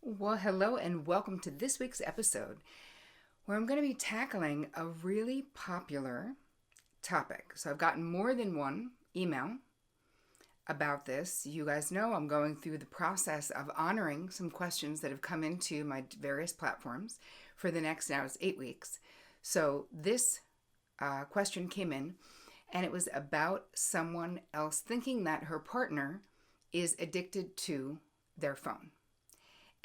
Well, hello and welcome to this week's episode where I'm going to be tackling a really popular topic. So I've gotten more than one email about this. You guys know I'm going through the process of honoring some questions that have come into my various platforms for the next, now it's 8 weeks. So this question came in and it was about someone else thinking that her partner is addicted to their phone.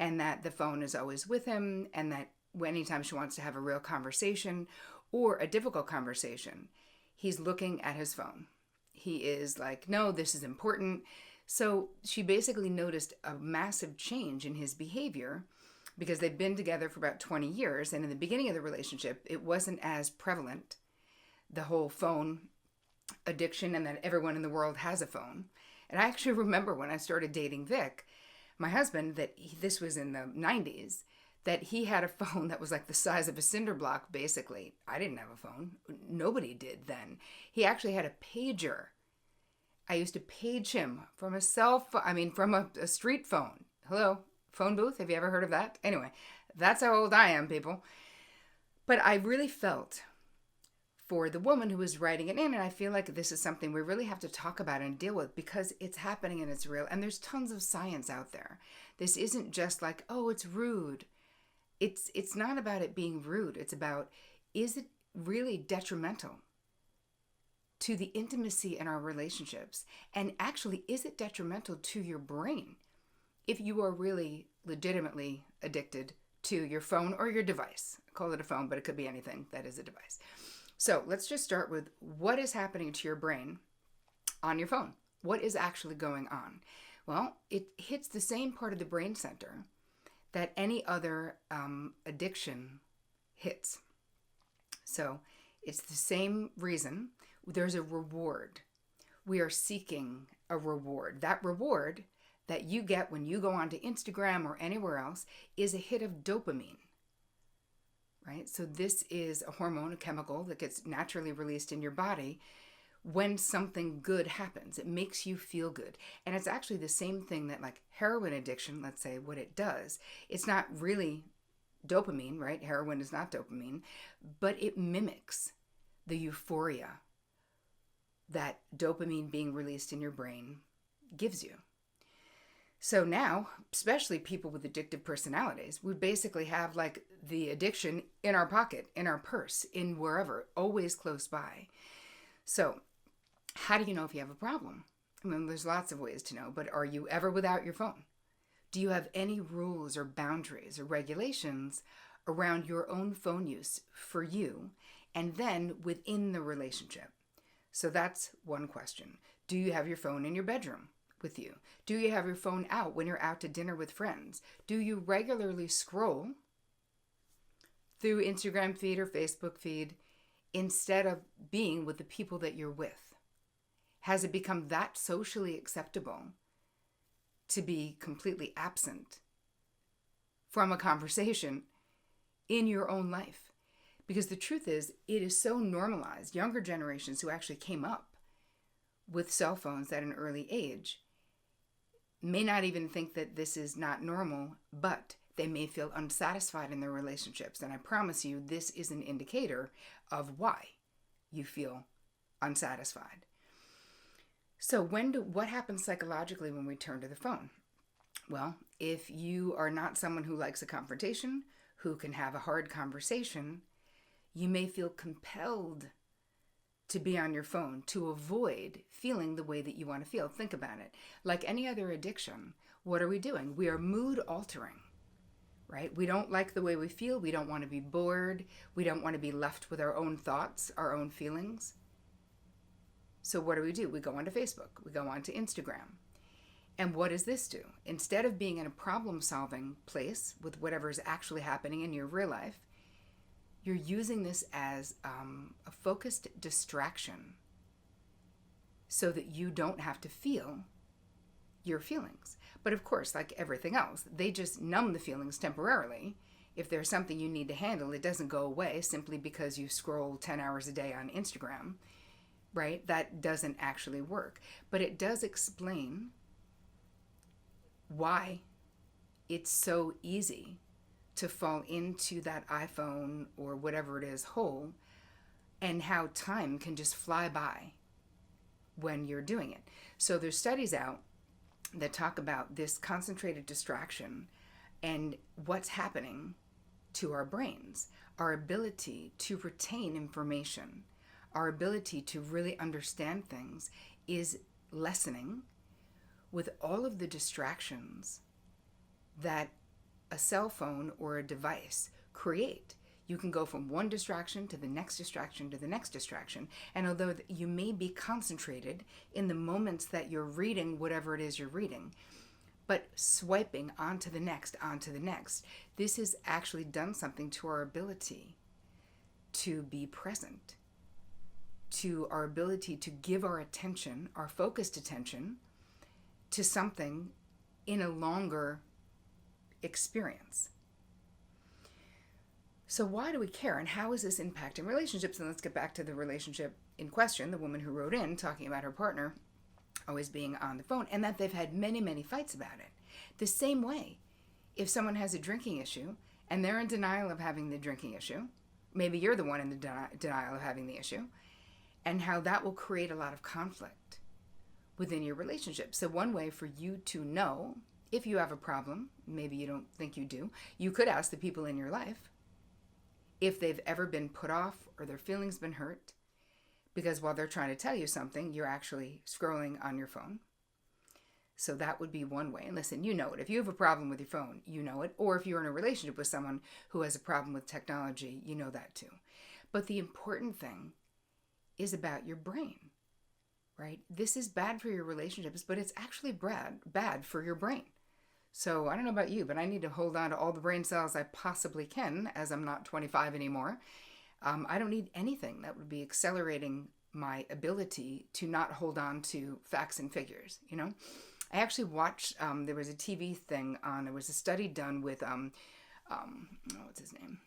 And that the phone is always with him, and that anytime she wants to have a real conversation or a difficult conversation, he's looking at his phone. He is like, no, this is important. So she basically noticed a massive change in his behavior because they've been together for about 20 years. And in the beginning of the relationship, it wasn't as prevalent, the whole phone addiction, and that everyone in the world has a phone. And I actually remember when I started dating Vic, my husband, this was in the 90s, that he had a phone that was like the size of a cinder block, basically. I didn't have a phone. Nobody did then. He actually had a pager. I used to page him from a from a street phone. Hello, phone booth? Have you ever heard of that? Anyway, that's how old I am, people. But I really felt for the woman who was writing it in, and I feel like this is something we really have to talk about and deal with because it's happening and it's real, and there's tons of science out there. This isn't just like, oh, it's rude. It's not about it being rude. It's about, is it really detrimental to the intimacy in our relationships? And actually, is it detrimental to your brain if you are really legitimately addicted to your phone or your device? Call it a phone, but it could be anything that is a device. So let's just start with what is happening to your brain on your phone. What is actually going on? Well, it hits the same part of the brain center that any other addiction hits. So it's the same reason. There's a reward. We are seeking a reward. That reward that you get when you go onto Instagram or anywhere else is a hit of dopamine. Right? So this is a hormone, a chemical that gets naturally released in your body when something good happens. It makes you feel good. And it's actually the same thing that like heroin addiction, let's say what it does. It's not really dopamine, right? Heroin is not dopamine, but it mimics the euphoria that dopamine being released in your brain gives you. So now, especially people with addictive personalities, we basically have like the addiction in our pocket, in our purse, in wherever, always close by. So how do you know if you have a problem? I mean, there's lots of ways to know, but are you ever without your phone? Do you have any rules or boundaries or regulations around your own phone use for you and then within the relationship? So that's one question. Do you have your phone in your bedroom with you? Do you have your phone out when you're out to dinner with friends? Do you regularly scroll through Instagram feed or Facebook feed instead of being with the people that you're with? Has it become that socially acceptable to be completely absent from a conversation in your own life? Because the truth is, it is so normalized. Younger generations who actually came up with cell phones at an early age may not even think that this is not normal, but they may feel unsatisfied in their relationships. And I promise you, this is an indicator of why you feel unsatisfied. So what happens psychologically when we turn to the phone? Well, if you are not someone who likes a confrontation, who can have a hard conversation, you may feel compelled to be on your phone to avoid feeling the way that you want to feel. Think about it. Like any other addiction, what are we doing? We are mood altering, right? We don't like the way we feel. We don't want to be bored. We don't want to be left with our own thoughts, our own feelings. So what do? We go onto Facebook. We go onto Instagram. And what does this do? Instead of being in a problem-solving place with whatever is actually happening in your real life, you're using this as a focused distraction so that you don't have to feel your feelings. But of course, like everything else, they just numb the feelings temporarily. If there's something you need to handle, it doesn't go away simply because you scroll 10 hours a day on Instagram, right? That doesn't actually work. But it does explain why it's so easy to fall into that iPhone or whatever it is hole, and how time can just fly by when you're doing it. So there's studies out that talk about this concentrated distraction and what's happening to our brains, our ability to retain information, our ability to really understand things is lessening with all of the distractions that a cell phone or a device create. You can go from one distraction to the next distraction to the next distraction. And although you may be concentrated in the moments that you're reading whatever it is you're reading, but swiping onto the next, this has actually done something to our ability to be present, to our ability to give our attention, our focused attention, to something in a longer experience. So why do we care, and how is this impacting relationships? And let's get back to the relationship in question, the woman who wrote in talking about her partner always being on the phone, and that they've had many, many fights about it. The same way, if someone has a drinking issue and they're in denial of having the drinking issue, maybe you're the one in the denial of having the issue, and how that will create a lot of conflict within your relationship. So one way for you to know if you have a problem, maybe you don't think you do, you could ask the people in your life if they've ever been put off or their feelings been hurt, because while they're trying to tell you something, you're actually scrolling on your phone. So that would be one way. And listen, you know it. If you have a problem with your phone, you know it. Or if you're in a relationship with someone who has a problem with technology, you know that too. But the important thing is about your brain, right? This is bad for your relationships, but it's actually bad for your brain. So I don't know about you, but I need to hold on to all the brain cells I possibly can, as I'm not 25 anymore. I don't need anything that would be accelerating my ability to not hold on to facts and figures, you know? I actually watched, there was a TV thing on, there was a study done with, what's his name?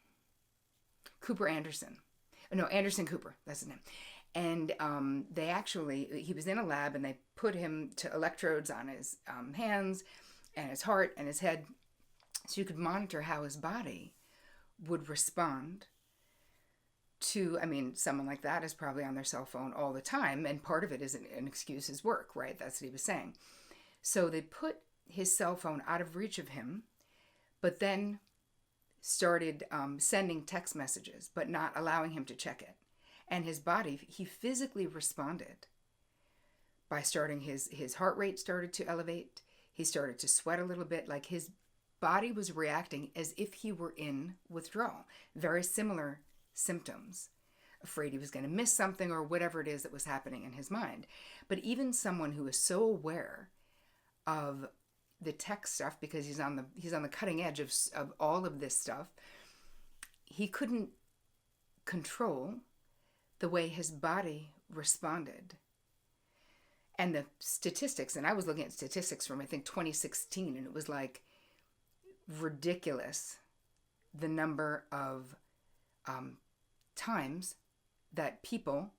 Anderson Cooper, that's his name. And he was in a lab, and they put him to electrodes on his hands and his heart and his head, so you could monitor how his body would respond to, someone like that is probably on their cell phone all the time, and part of it is an excuse is work, right? That's what he was saying. So they put his cell phone out of reach of him, but then started sending text messages, but not allowing him to check it. And his body, he physically responded by starting his heart rate started to elevate. He started to sweat a little bit, like his body was reacting as if he were in withdrawal. Very similar symptoms. Afraid he was going to miss something or whatever it is that was happening in his mind. But even someone who is so aware of the tech stuff, because he's on the cutting edge of all of this stuff, he couldn't control the way his body responded. And the statistics, and I was looking at statistics from, I think, 2016, and it was like ridiculous the number of times that people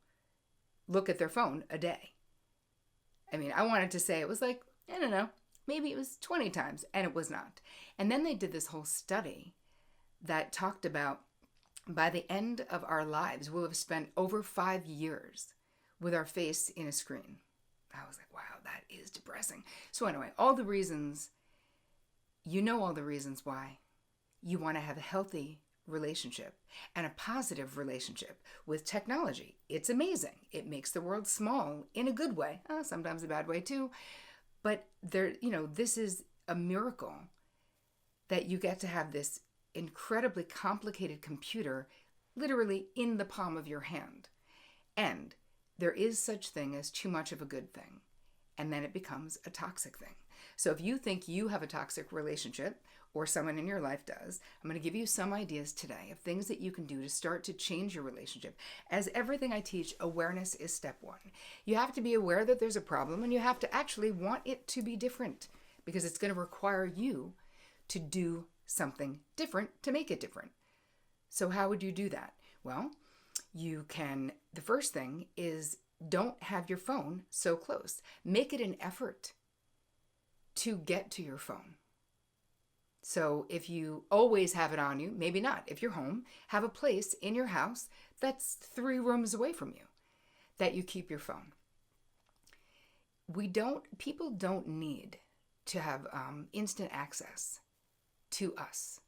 look at their phone a day. I wanted to say it was like, I don't know, maybe it was 20 times, and it was not. And then they did this whole study that talked about by the end of our lives, we'll have spent over 5 years with our face in a screen. I was like, wow, that is depressing. So anyway, all the reasons why you want to have a healthy relationship and a positive relationship with technology. It's amazing. It makes the world small in a good way, sometimes a bad way too. But this is a miracle that you get to have this incredibly complicated computer literally in the palm of your hand. And there is such thing as too much of a good thing, and then it becomes a toxic thing. So if you think you have a toxic relationship, or someone in your life does, I'm going to give you some ideas today of things that you can do to start to change your relationship. As everything I teach, awareness is step one. You have to be aware that there's a problem, and you have to actually want it to be different, because it's going to require you to do something different to make it different. So how would you do that? Well, the first thing is, don't have your phone so close. Make it an effort to get to your phone. So if you always have it on you, maybe not. If you're home, have a place in your house that's 3 rooms away from you that you keep your phone. People don't need to have instant access to us.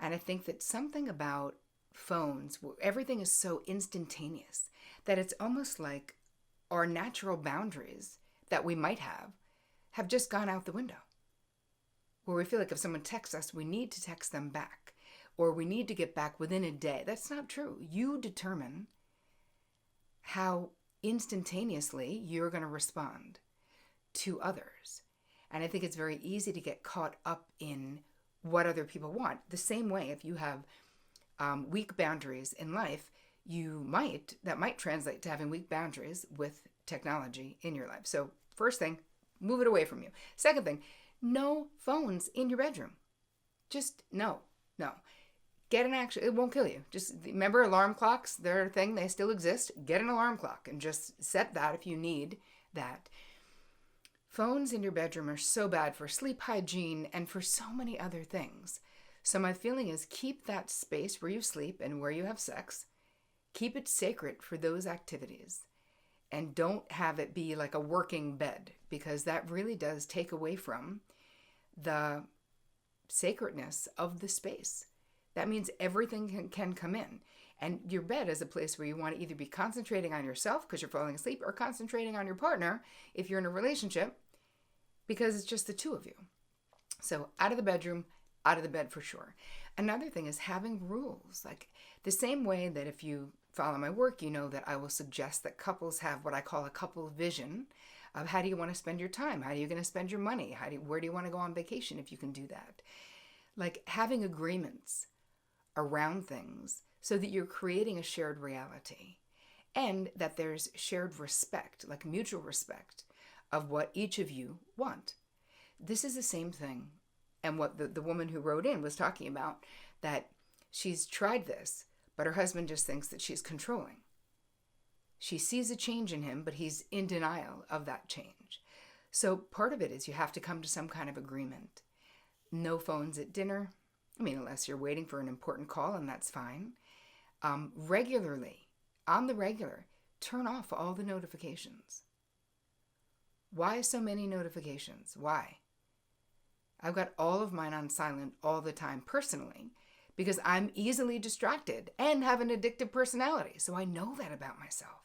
And I think that something about phones, everything is so instantaneous that it's almost like our natural boundaries that we might have just gone out the window. Where we feel like if someone texts us, we need to text them back, or we need to get back within a day. That's not true. You determine how instantaneously you're going to respond to others. And I think it's very easy to get caught up in what other people want. The same way, if you have weak boundaries in life, that might translate to having weak boundaries with technology in your life. So first thing, move it away from you. Second thing, no phones in your bedroom. Just no. Get an action. It won't kill you. Just remember alarm clocks. They're a thing. They still exist. Get an alarm clock and just set that if you need that. Phones in your bedroom are so bad for sleep hygiene and for so many other things. So my feeling is keep that space where you sleep and where you have sex. Keep it sacred for those activities. And don't have it be like a working bed, because that really does take away from the sacredness of the space. That means everything can come in. And your bed is a place where you want to either be concentrating on yourself because you're falling asleep, or concentrating on your partner if you're in a relationship, because it's just the two of you. So out of the bedroom, out of the bed for sure. Another thing is having rules. Like the same way that if you follow my work, you know that I will suggest that couples have what I call a couple vision of how do you want to spend your time? How are you going to spend your money? Where do you want to go on vacation if you can do that? Like having agreements around things so that you're creating a shared reality, and that there's shared respect, like mutual respect of what each of you want. This is the same thing. And what the woman who wrote in was talking about, that she's tried this, but her husband just thinks that she's controlling. She sees a change in him, but he's in denial of that change. So part of it is you have to come to some kind of agreement. No phones at dinner. I mean, unless you're waiting for an important call, and that's fine. Regularly, on the regular, turn off all the notifications. Why so many notifications? Why? I've got all of mine on silent all the time personally, because I'm easily distracted and have an addictive personality. So I know that about myself.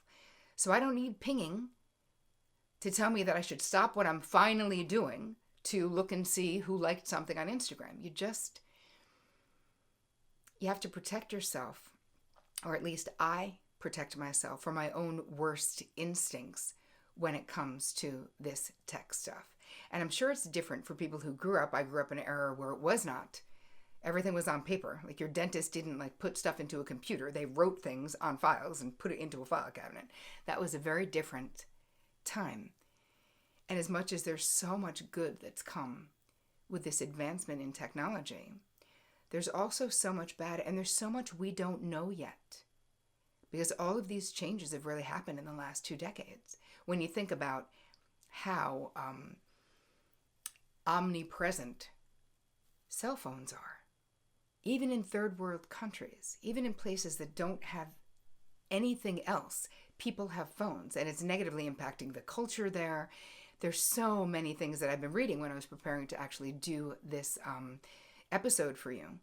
So I don't need pinging to tell me that I should stop what I'm finally doing to look and see who liked something on Instagram. You have to protect yourself, or at least I protect myself from my own worst instincts when it comes to this tech stuff. And I'm sure it's different for people who grew up. I grew up in an era where it was not. Everything was on paper. Like your dentist didn't put stuff into a computer. They wrote things on files and put it into a file cabinet. That was a very different time. And as much as there's so much good that's come with this advancement in technology, there's also so much bad, and there's so much we don't know yet. Because all of these changes have really happened in the last 2 decades. When you think about how omnipresent cell phones are, even in third world countries, even in places that don't have anything else, people have phones, and it's negatively impacting the culture there. There's so many things that I've been reading when I was preparing to actually do this episode for you.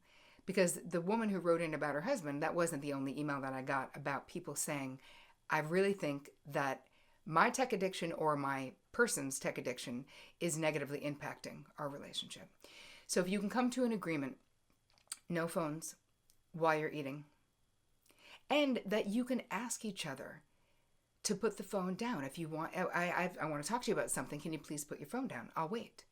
Because the woman who wrote in about her husband, that wasn't the only email that I got about people saying, I really think that my tech addiction or my person's tech addiction is negatively impacting our relationship. So if you can come to an agreement, no phones while you're eating, and that you can ask each other to put the phone down. If you want, I want to talk to you about something. Can you please put your phone down? I'll wait.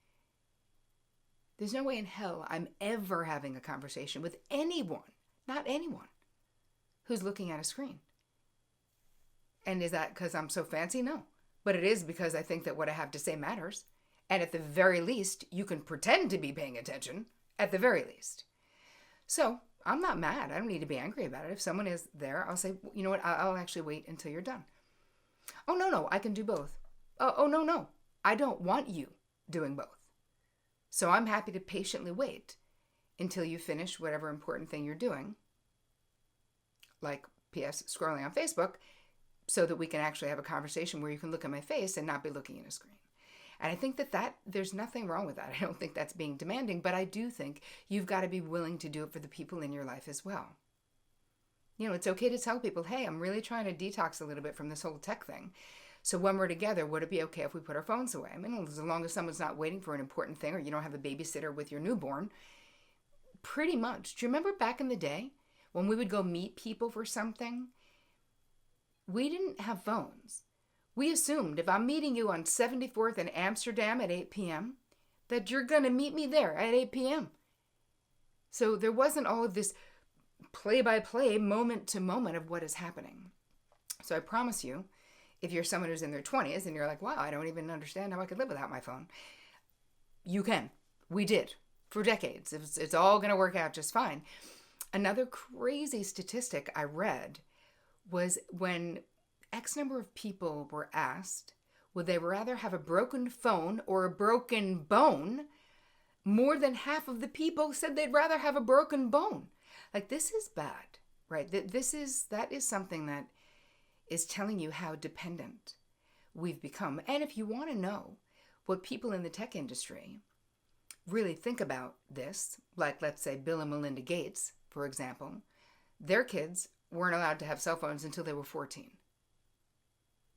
There's no way in hell I'm ever having a conversation with anyone, not anyone, who's looking at a screen. And is that because I'm so fancy? No. But it is because I think that what I have to say matters. And at the very least, you can pretend to be paying attention, at the very least. So I'm not mad. I don't need to be angry about it. If someone is there, I'll say, you know what, I'll actually wait until you're done. Oh, no, I can do both. Oh, no, I don't want you doing both. So I'm happy to patiently wait until you finish whatever important thing you're doing, like PS scrolling on Facebook, so that we can actually have a conversation where you can look at my face and not be looking at a screen. And I think that there's nothing wrong with that. I don't think that's being demanding, but I do think you've got to be willing to do it for the people in your life as well. You know, it's okay to tell people, hey, I'm really trying to detox a little bit from this whole tech thing. So when we're together, would it be okay if we put our phones away? I mean, as long as someone's not waiting for an important thing or you don't have a babysitter with your newborn, pretty much. Do you remember back in the day when we would go meet people for something? We didn't have phones. We assumed if I'm meeting you on 74th in Amsterdam at 8 p.m., that you're going to meet me there at 8 p.m. So there wasn't all of this play-by-play, moment-to-moment of what is happening. So I promise you, if you're someone who's in their 20s and you're like, wow, I don't even understand how I could live without my phone, you can. We did for decades. It's all going to work out just fine. Another crazy statistic I read was when X number of people were asked, would they rather have a broken phone or a broken bone? More than half of the people said they'd rather have a broken bone. Like, this is bad, right? That is something that is telling you how dependent we've become. And if you want to know what people in the tech industry really think about this, like let's say Bill and Melinda Gates, for example, their kids weren't allowed to have cell phones until they were 14.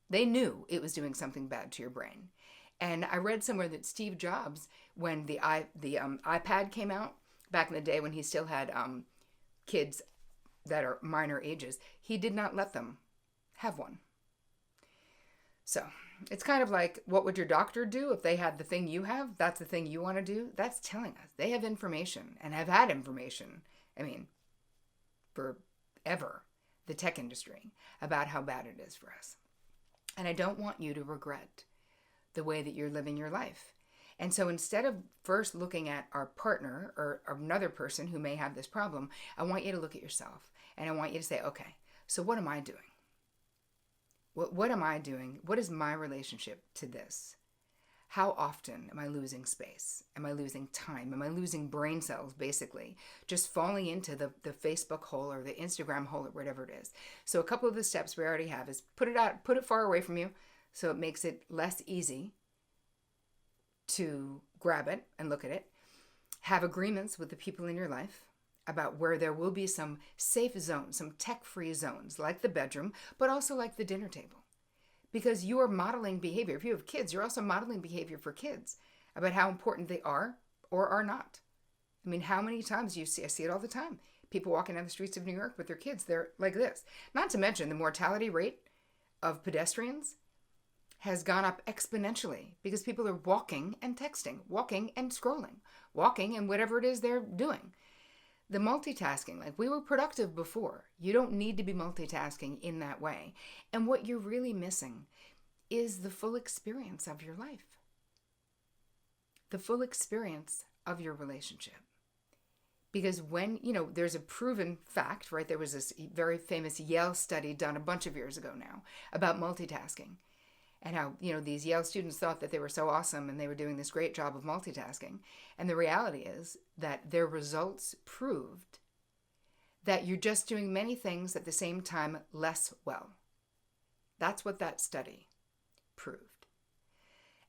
They knew it was doing something bad to your brain. And I read somewhere that Steve Jobs, when the iPad came out, back in the day when he still had kids that are minor ages, he did not let them have one. So it's kind of like, what would your doctor do if they had the thing you have? That's the thing you want to do? That's telling us they have information and have had information, I mean, forever, the tech industry, about how bad it is for us. And I don't want you to regret the way that you're living your life. And so instead of first looking at our partner or another person who may have this problem, I want you to look at yourself. And I want you to say, okay, so what am I doing? What am I doing? What is my relationship to this? How often am I losing space? Am I losing time? Am I losing brain cells, basically? Just falling into the Facebook hole or the Instagram hole or whatever it is. So a couple of the steps we already have is put it far away from you so it makes it less easy to grab it and look at it. Have agreements with the people in your life about where there will be some safe zones, some tech-free zones, like the bedroom, but also like the dinner table. Because you are modeling behavior. If you have kids, you're also modeling behavior for kids about how important they are or are not. I mean, how many times I see it all the time. People walking down the streets of New York with their kids, they're like this. Not to mention the mortality rate of pedestrians has gone up exponentially because people are walking and texting, walking and scrolling, walking and whatever it is they're doing. The multitasking, like we were productive before. You don't need to be multitasking in that way. And what you're really missing is the full experience of your life. The full experience of your relationship. Because when, there's a proven fact, right? There was this very famous Yale study done a bunch of years ago now about multitasking. And how, these Yale students thought that they were so awesome and they were doing this great job of multitasking. And the reality is that their results proved that you're just doing many things at the same time less well. That's what that study proved.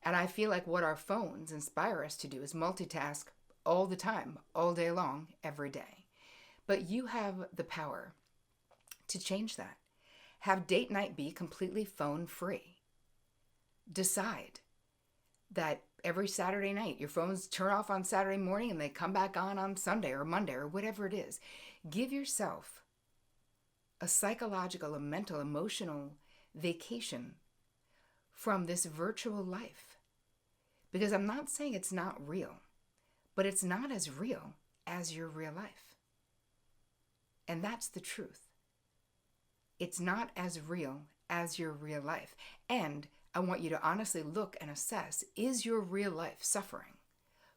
And I feel like what our phones inspire us to do is multitask all the time, all day long, every day. But you have the power to change that. Have date night be completely phone free. Decide that every Saturday night your phones turn off on Saturday morning and they come back on Sunday or Monday or whatever it is. Give yourself a psychological, a mental, emotional vacation from this virtual life. Because I'm not saying it's not real, but it's not as real as your real life. And that's the truth. It's not as real as your real life. And I want you to honestly look and assess, is your real life suffering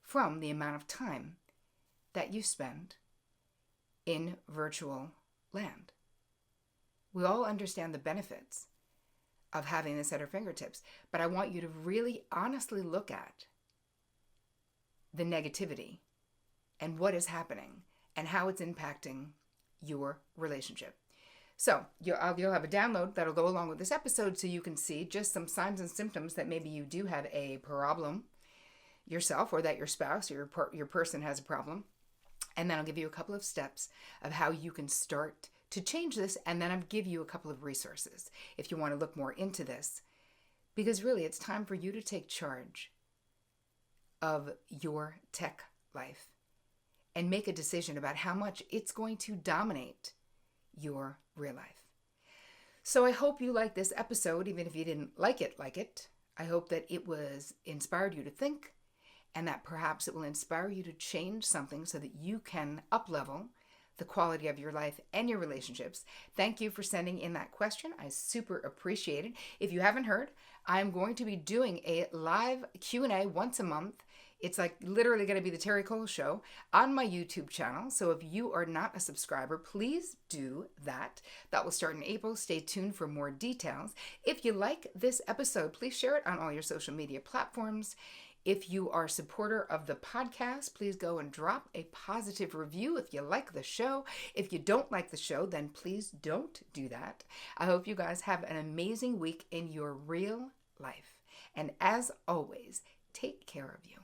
from the amount of time that you spend in virtual land? We all understand the benefits of having this at our fingertips, but I want you to really honestly look at the negativity and what is happening and how it's impacting your relationship. So you'll have a download that'll go along with this episode so you can see just some signs and symptoms that maybe you do have a problem yourself, or that your spouse or your person has a problem. And then I'll give you a couple of steps of how you can start to change this. And then I'll give you a couple of resources if you want to look more into this. Because really, it's time for you to take charge of your tech life and make a decision about how much it's going to dominate your real life. So I hope you like this episode, even if you didn't like it. I hope that it was inspired you to think, and that perhaps it will inspire you to change something so that you can up-level the quality of your life and your relationships. Thank you for sending in that question. I super appreciate it. If you haven't heard, I'm going to be doing a live Q&A once a month. It's like literally going to be the Terri Cole Show on my YouTube channel. So if you are not a subscriber, please do that. That will start in April. Stay tuned for more details. If you like this episode, please share it on all your social media platforms. If you are a supporter of the podcast, please go and drop a positive review if you like the show. If you don't like the show, then please don't do that. I hope you guys have an amazing week in your real life. And as always, take care of you.